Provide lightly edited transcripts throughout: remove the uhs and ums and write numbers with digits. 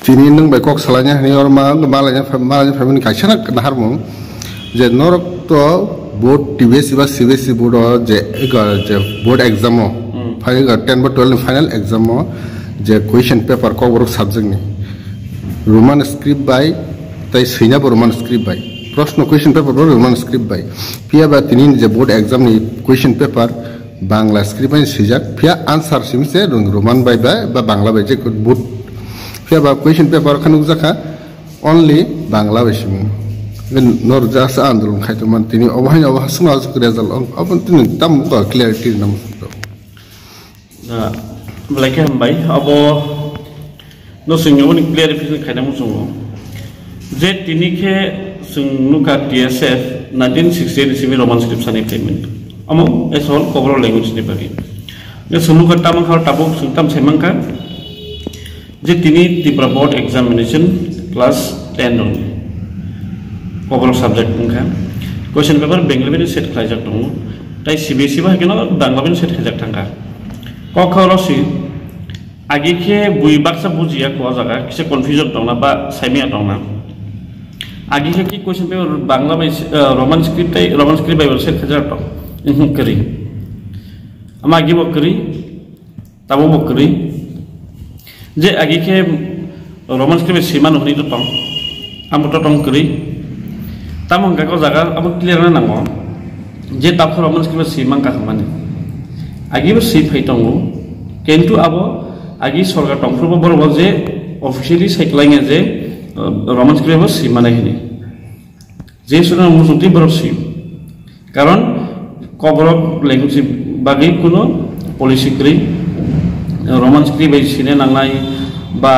tini nung by kok salanya ni or malanya family kaisana naharmu je norok to board TBS ba CBSE board je board exam final 10 বা 12 final exam je question paper ko borok subject ni roman script by tai sina roman script by প্রশ্ন question paper roman script by pia ba tini je board exam ni question paper bangla script by sijak pia answer simse roman by ba bangla by je board pia ba question paper khanuk jaka only bangla by simu nor jasa andolon khaito man tini obhai obhasna azuk result abon tini tam ko clarity nam Belakang hambai, abo no sungguh ni clarification kena musung. Jet ini ke sungguh TSF 1960 receive Roman script sani payment. Amo esol cover language ni bagi. Ni sungguh tamang kau tabuk sungtam semangkan. Jet ini di board examination class 10 only. Cover subject mungkin. Question paper Bengali set kelajak dong. Tai CBSE bah kena Bangla set kelajak tangka. Kokorosi agi ke bui baksa bujia ko jaga kise confusion tongna ba saimia tongna agi ke ki question paper bangla by roman script by set khajar tong kari ama agi bo kari tabo bo kari je agi ke roman script siman honi to tong am to tong kari tamong ka ko jaga am clear na nango je tap roman script siman ka khamani agi bo si phaitongo কিন্তু abo agi সরকার টংফ্রব বড় যে officially সাইক্লাইং এ যে Roman script C মানে হিনি যে শুনা মুসুতি বড় C কারণ কবর ল্যাঙ্গুয়েজ বাকি কোনো পলিসি করি রোমান স্ক্রিপ্ট এই সিনে নাংলাই বা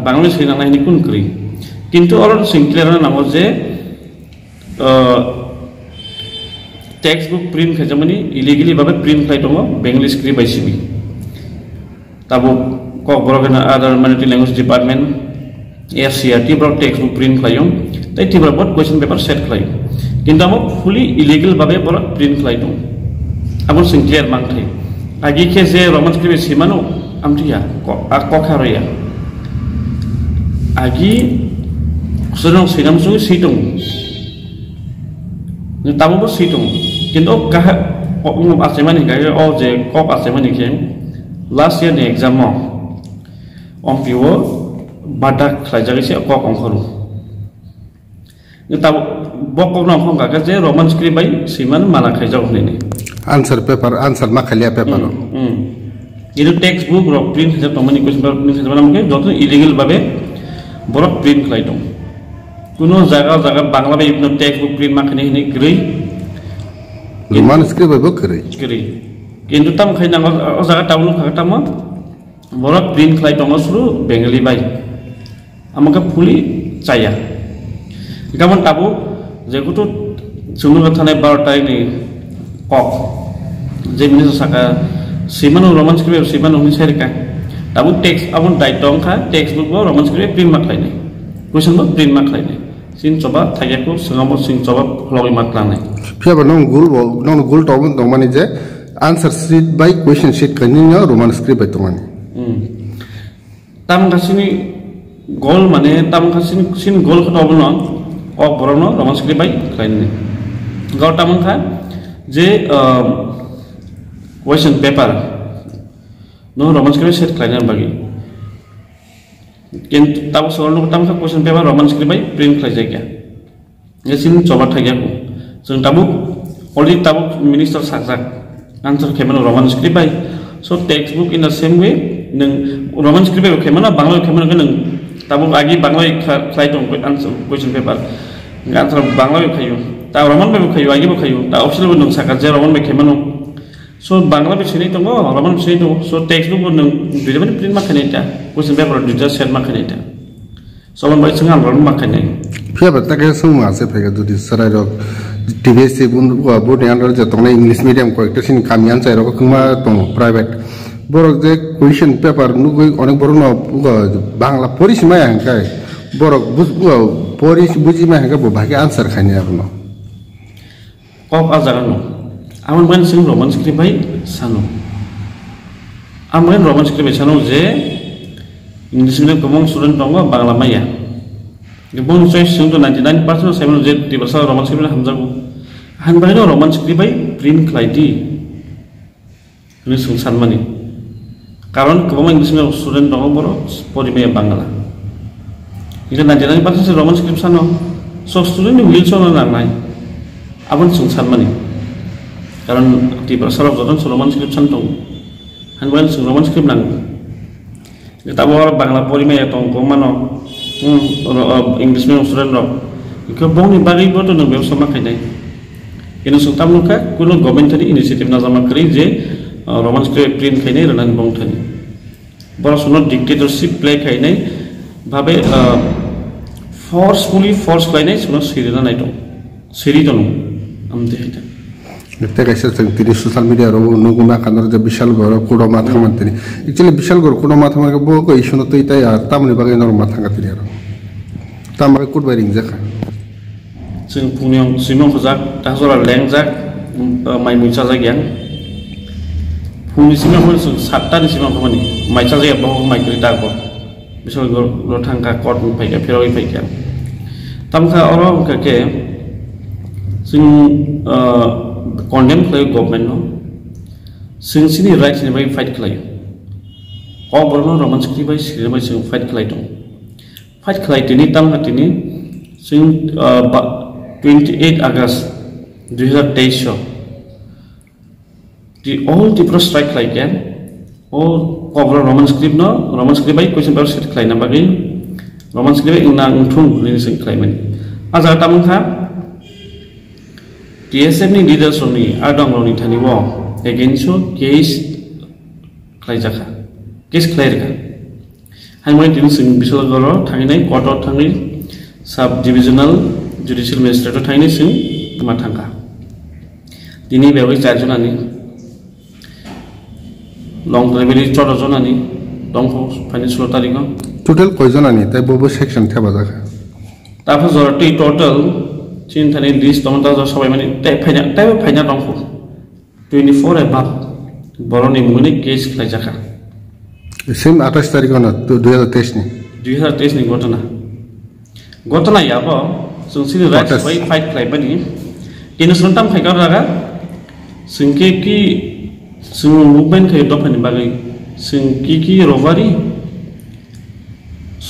বাংলা সিনে নাংলাই হিনি কোন করি কিন্তু অর সিংক্লিয়ার নাম যে টেক্সট বুক প্রিন্ট খাজামানি ইলিগালি ভাবে প্রিন্ট খাই দङ Bengali script ICB tabu kok broken other minority language department FCRT bro textbook print klayong tai tibra bot question paper set klayong kintu amo fully illegal babe bor print klayong amo sing clear mang thai agi ke je roman script simano amtiya ko kharoya agi sunong sinam su situng ni tabu bo situng kintu ka asemani ga o je ko asemani ke last year ni exam on piwo badak khlajagi se ko kongkhoru ni tab bokok na phong ga je roman script by siman mala khaijau ni answer paper answer ma khalia paper idu textbook ro print je tomani question paper print je namke joto illegal babe borok print khlaidong kuno jaga bangla by ibno textbook print ma khani ni grei roman script by grei কিন্তু তাম খাই না ও জায়গা town Khatam বড় print খাই দङ সুরু Bengali by আমাকে ফুলি চাইয়া Gammon তাবু যেগুতো সুন্দর থানায় 12টায় নি কক যে মিনিট সাকা সিমানো রোমান স্ক্রিপ্ট সিমানো নি সারিকা তাবু টেক্সট আমন দায়িত্ব খা text book Roman script print মা খাই নাই কোশ্চেন বক প্রিন্ট মা খাই নাই সিন চবা থাইয়াকো সঙ্গম সিন চবা লগই মা ক্লানাই ফিয়াবা নং গুল টবন দমানি যে answer sheet by question sheet kaninya roman script by tomani tam kasini goal mane tam kasini sin goal kho obno ok borono roman script by kaini gaw tam kha je question paper no roman script set kaini bagi kintu tam solno tam kha question paper roman script by print khai jaya ye sin choba thagya ko jeng tabuk already tabuk minister sakjak answer kemana roman script by so textbook in the same way neng roman script by kemana bangla kemana kan neng tabu agi bangla khai dong answer question paper answer bangla khayu ta roman by khayu agi bo khayu ta optional bo neng sakar je roman by kemana so bangla by sini dong roman sini dong so textbook bo neng dijaman print ma khane ta question paper dijar set ma khane ta so by singal roman ma khane pia ba ta ke suma se phega jodi sarai rok TBSE board under je tong English medium ko ekta sin kamian chai rok kuma tong private borok je question paper nu onek boro no bangla porisima yang kai borok bujima yang bo bhage answer khani apno kok azarano amon ban sing roman script by sano amon roman script by sano je English medium kobong student tongo Bangla maya. Kobong choice sungto 99% seven jet tibasa Roman script hamjago. Han bari no Roman script by print klaiti. Ini sung sanmani. Karon kobong English medium student tongo boro porimaya Bangla. Ika 99% Roman script sano. So student will so na nai. Abon sung sanmani. Karon tibasa Roman script santong. Han bari sung Roman script nang. Kita bawa Bangla porimaya tongko mano. English medium student ro iko bong ni bagi boto no be sama kainai ino sutam luka kuno government tadi initiative na jama kri je Roman script print kainai ranan bong thani bora suno dictatorship play kainai bhabe forcefully force kainai suno sirina nai to siri to no amde hita Nete kaisa tiri social media ro nuguna kanor je bishal gor kudo matha mantini actually bishal gor kudo matha ma bo ko issue no to itai ar tamni bage nor matha ngatiri ro tamage kud bai ring jakha sing punyong simong khajak tasora lengjak mai mucha jagyang phuni simong khon satta ni simong khoni mai cha jaya bo mai kri ta ko bishal gor ro thangka kot pai ka phiroi pai ka tamkha oro ka ke sing condemn play government no sing sini rights ni bai fight klai ko borno Roman script bai sini bai sing fight klai tini tam hatini sing 28 August 2023 the all the pro strike klai kan all cover Roman script bai question paper set klai na bagi Roman script ing na thung ni sing klai mani aja tam kha TSM ni leaders ni adang ni thani wo against case klai jaka case klai ka haimoi tin sing bisal goro thanginai court thangi sub divisional judicial magistrate thangi sing ma thangka dini bewi charjonani long level 14 jonani dongko financial tariko total koijonani tai bobo section theba jaka তারপর জরটি total চিন Thani list তমতা সবাই মানে type ফাইনা দংখো 24 এবাব বরনি মুনি case খাই জাকা same 28 তারিখ না 2023 ni ঘটনা ইয়াব সুনসিনি right by fight খাই বানি কিনো সুনতাম খাইকা রাগা সুনকে কি সুন মুভমেন্ট খাই দফানি বাগै সুনকি কি রবারি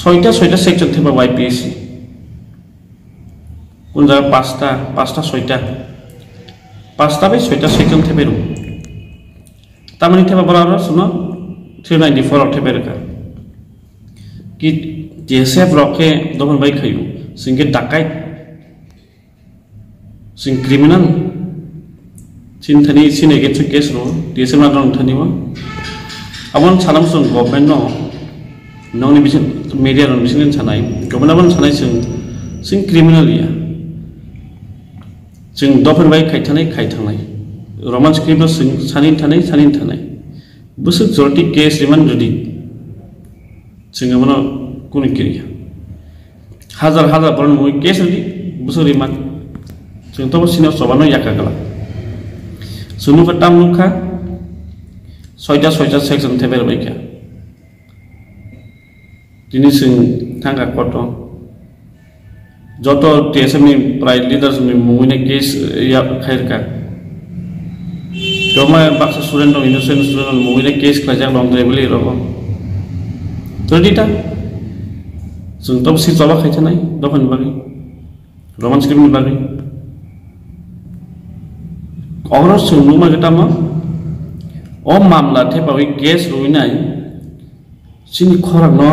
6টা সেকশন থেবা YPSC কোন জায়গা 5টা 6টা বাই 6টা সেকশন থেবেরু তামানি থেবা বরাবর শুনো 394 থেবের কা কি TSF রকে দমন বাই খাইও সিংকে ডাকাই সিং ক্রিমিনাল চিন্তানি সিনে গেছে কেস নো TSF না দন থানিও আমন সানাম সং গভর্নমেন্ট নো ননি বিসিন মিডিয়া নো বিসিন সানাই গভর্নমেন্ট আমন সানাই সিং ক্রিমিনাল ইয়া जों दफन बाय खायथानाय रोमान स्क्रिप्ट जों सानि थानाय बुसुक जरति केस रिमान जुदि जों मनो कुनि किरिया हजार बरन मुइ केस जुदि बुसुक रिमान जों तो सिनो सबानो याकागला सुनु खटाम लुखा 6टा सेक्शन थेबेर बायका दिनि जों थांगा cut joto TSM ni pride leaders ni mungine case ya khair ka doma baksa student no innocent student mungine case klaja long travel ro todita sung top si choba khaita nai dofan bagi roman script ni bagi ora sung numa gata ma o mamla the pawi case ruinai sini khorak no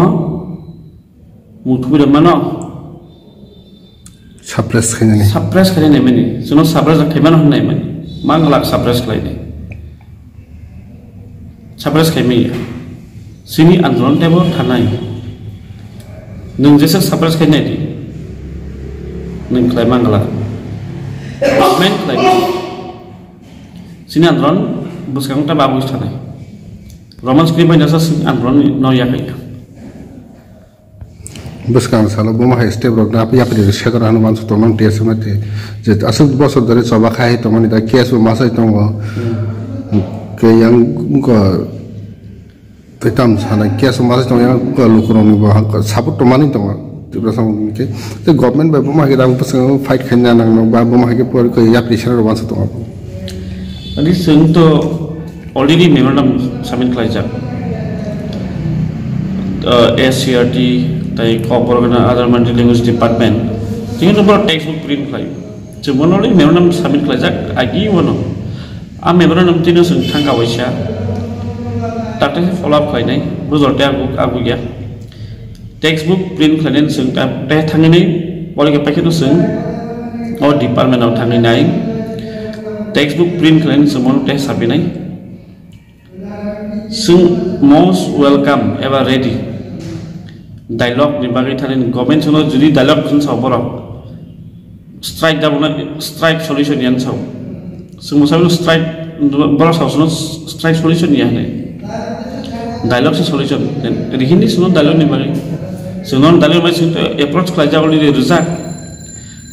muthure mano suppress khane mani suno suppress khaiman hon nai mani manglak suppress khlaini suppress khaimi sini andron tebo thanai nung jesa suppress khainai di nung khlai mangla men khlai sini andron buskang ta babu thanai roman script bai nasa andron no ya kai Buskan salo boma hai step rok na ya pedi shekar hanuman so tomang TSM te je asuk bosor dare choba khai tomani da case masai tongo ke yang ko Tam sana kia semasa tu yang kalau kurang ni bahagian sabut tu mana tu tu bersama ni ke government baru mah kita pasal fight kena nang baru mah kita perlu ke ya pressure orang satu apa. Jadi sentuh already memorandum submit kelajak SCRT tai corporate other language department tinggal tu baru textbook print kelaj. Cuma already memorandum submit kelajak agi mana? Memorandum tu sen tangga wajah. Tapi follow up kali ni, betul tak aku ya. Textbook print kali ni seng teh tangi ni, boleh kita pakai tu seng, department of tangi ni. Textbook print kali ni semua teh sabi ni. Seng most welcome, ever ready. Dialog ni bagi thani government semua jadi dialog pun sahaja. Strike dah bukan strike solution yang sah. Semua sahaja strike, baru sahaja strike solution yang ni. Dialog si solution dan ini semua dialog ni bagi semua dialog macam itu approach kerja oleh rezak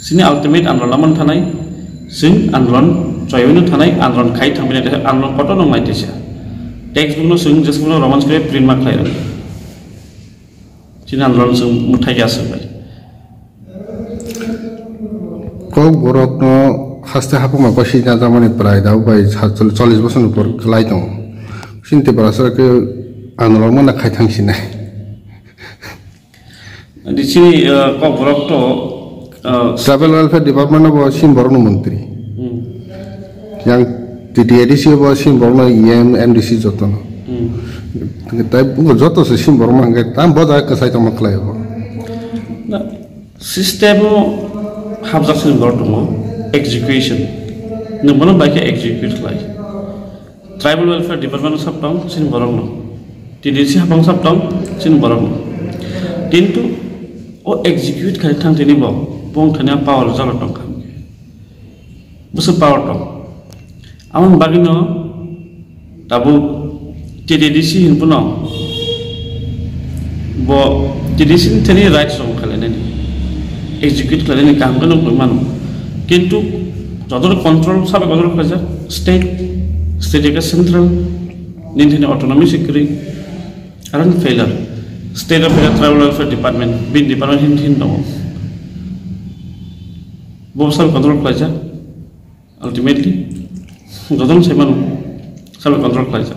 sini ultimate anlolan thanai sing anlon coyunu thanai anlon kai thamina de anlon koto nong mai tesa textbook no sing just no roman script print mark khai sini anlon sing muthai asa bai ko borok no haste hapu ma ko sina jamani prai dau bai 40 বছর উপর খেলাই দং সিনতে পারাসরা ke anulor mana khai thangsi nai di sini kok borok to travel welfare department of sim borno mantri yang TDDC of sim borno EM MDC jotono tai bungo joto se sim borno ngai tam boda ka sai tam klai ho system habja sim borno execution no bono ba ke execute lai tribal welfare department of sabtam sin borno TDC habang sabtam sin borno tintu o execute kali thang tini bo bong thanya power jalo tong kam busu power tong amon bagino tabu TDC hinpuno bo TDC thani right song khale nani execute khale ni kam kono manu kintu jotor control sabe control kaja state ka central nindhine autonomy security aran failure state of the travel welfare department bin department hin no bosal control kaja ultimately jodon seman sabe control kaja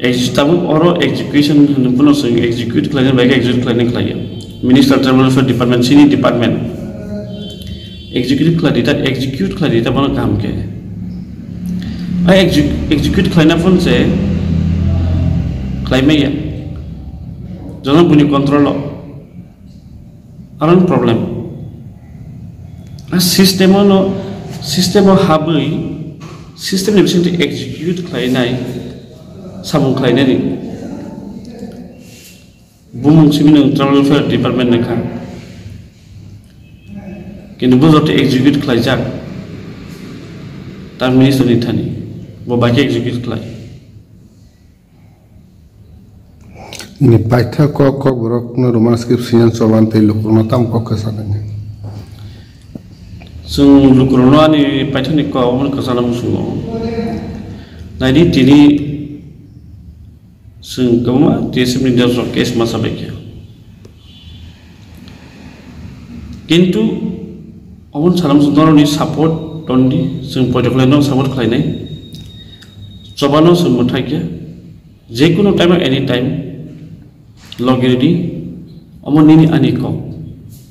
execute oro execution puno sing execute kaja baik execute kaja minister travel welfare department sini department execute kaja bana kam ke ai execute kaja pun se claim ya jangan punya kontrol lo aran problem sistem habai sistem ni bisa di execute claim nai sabung claim ni bumung sini travel welfare department ni kan kini buat execute claim jak tam minister ni thani bo baki execute claim ini paitha ko borok no roman script sian soban te lukurno tam ko kasananya sung lukurno ani paitha ni ko amon kasana musungo nadi tini sung kama tsm ni jaso case masabekya kintu amon salam sundoro ni support tondi sung pojokleno support khlainai sobano sung muthakya je kono time any time logirdi amon nini ani ko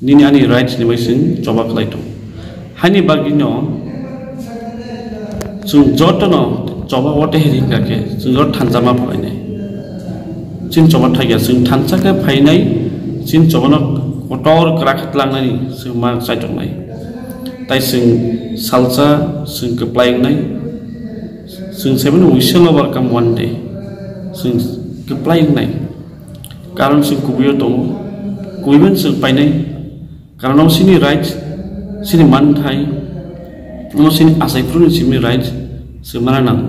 nini ani rights ni mesin coba klaito hani bagino sung jotono coba wote heringa ke sung jot thanjama phainai sin coba thagya sung thanjaka phainai sin coba kotor krakhat langnai sung ma saitok nai tai sung salsa sung applying nai sung seven we shall overcome one day sung applying nai karon sing kubiyo tong kuiben sing painai karon sini right sini manthai no sini asai prun sini right semana nang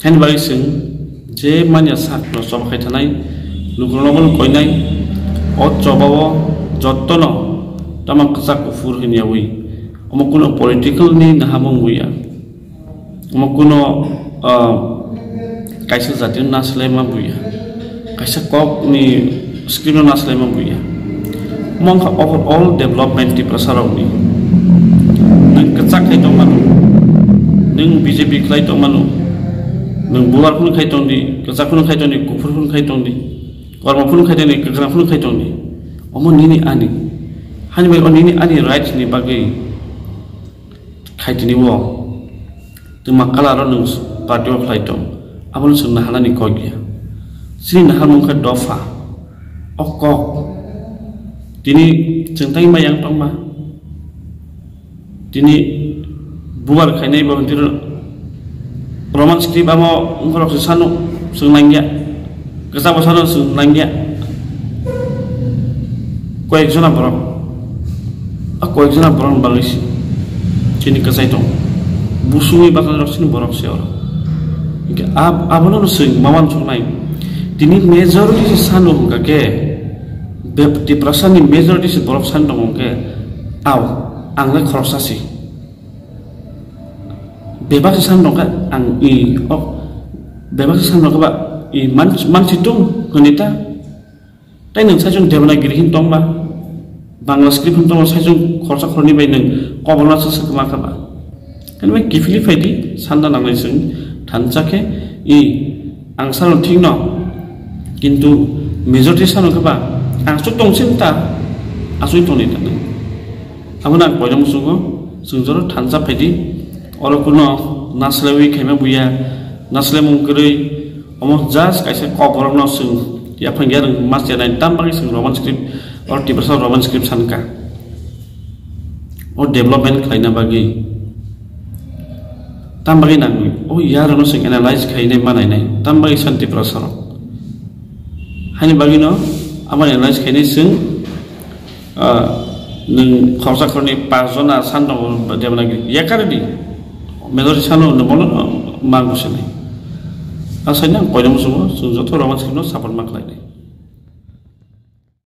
hen bai sing je manya sak no sob khai thanai lukrono bol koinai o chobawo jottono tamak sak fur hinia wi omokuno political ni nahamong wiya omokuno kaisa jati naslai ma buya kaisa kok ni skrip naslai ma buya mongka overall development di prasarau ni nang kecak kai tong manu nang BJP klai tong manu nang buar pun kai tong di kecak pun kai tong di kufur pun kai tong di korma pun kai tong di kegerak pun kai tong di omon nini ani hanya bai on nini ani right ni bagai kai tini wo tu makala ro nang party of klai tong abon sun nahala ni kogia sini nahal mongka dofa okok dini centang mayang tong ma dini buar kainai ba bentir roman script amo ngorok sesano sung langya kesapa sano sung langya koek jona borok koek jona borok balis sini kesai tong busui bakal rok sini borok seor abono sung mawan sung nai dini majority sano kake di perasaan ni majority si borok san dong ke aw angle krosasi bebas san dong ka ang i bebas san dong ka ba i man situng kunita tai nang sajung devanagiri hin tong ba bangla script hin tong sajung khorsa khorni bai nang kobona sa sakma ka ba kan bai kifili faidi sanda nang sing thanchake i ang san thing no kintu majority san ka ba asu tong cinta asu tong ni tan amuna koyam sungo sungjoro thansa phedi oro kuno naslawi khema buya nasle mungkri omo jas kaise cover no sung ya phangya mas jana tambang sung roman script or tibersa roman script sanka or development khaina bagi tambagi nang yar no sing analyze khaine manai nai tambagi santi prasaro hani bagi no আমার analyse খাইনি जों नों खरसाखरनि 5 जना सानदों देबनागिरि याकारिदि मेजरि सानो Nobel मागुसनै आसायना कयदों सुबो जों जथ Raman स्क्रिप्टनो support माखलायनाय